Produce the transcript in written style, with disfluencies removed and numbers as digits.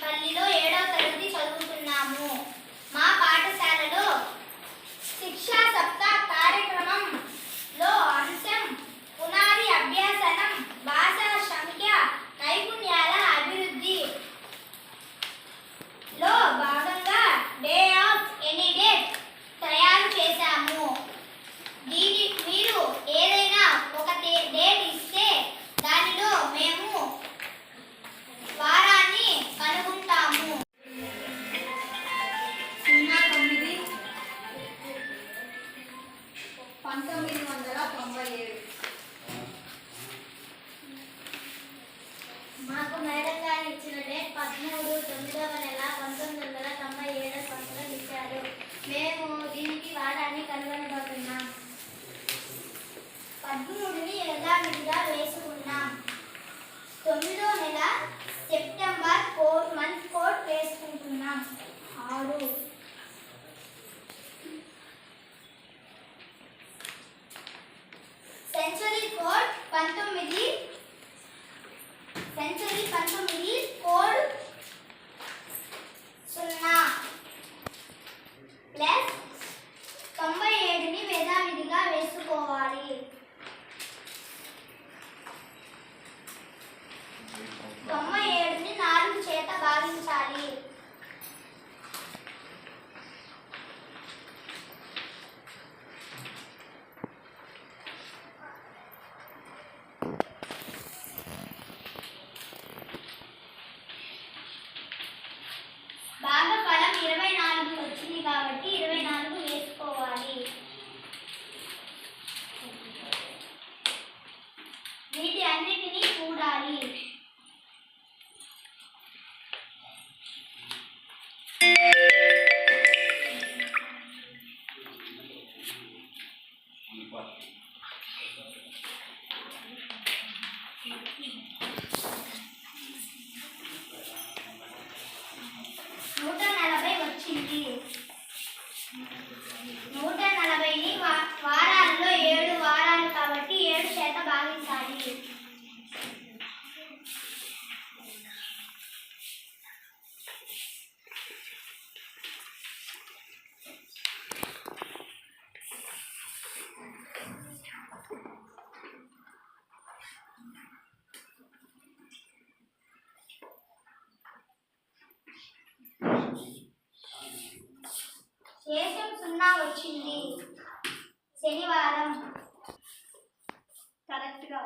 పల్లిలో 7వ తరగతి చదువుతున్నాము. మా పాఠశాలలో శిక్షా సప్తాహ కార్యక్రమంలో అంశం పునాది అభ్యాసనం భాషా సంఖ్య నైపుణ్యాల అభివృద్ధిలో భాగంగా డే ఆఫ్ ఎనీ డేట్ తయారు చేశాము. మీరు ఏదైనా ఒక డేట్ ఇస్తే దానిలో మేము వారాన్ని కనుగొంటాము. 09-1997 మాకు మేడం గారు ఇచ్చిన డేట్ 13/9/1997 సంవత్సరం ఇచ్చారు. మేము దీనికి వారాన్ని కనుగొనబోతున్నాం. 13ని యథావిధిగా వేసుకున్నాం. 9వ నెల సెప్టెంబర్ మంత్ కోడ్ వేసుకుంటున్నాం. 6 సెంచరీ కోడ్ 19 కోడ్ 0 ప్లస్ 97ని యథావిధిగా వేసుకోవాలి. 97ని 4 చేత భాగించాలి. భాగఫలం 24 వచ్చింది కాబట్టి 24 వేసుకోవాలి. వీటి అన్నిటినీ కూడాలి. వచ్చింది. 140ని వారాల్లో 7 వారాలు కాబట్టి 7 చేత భాగించాలి. శేషం 0 వచ్చింది. శనివారం కరెక్ట్గా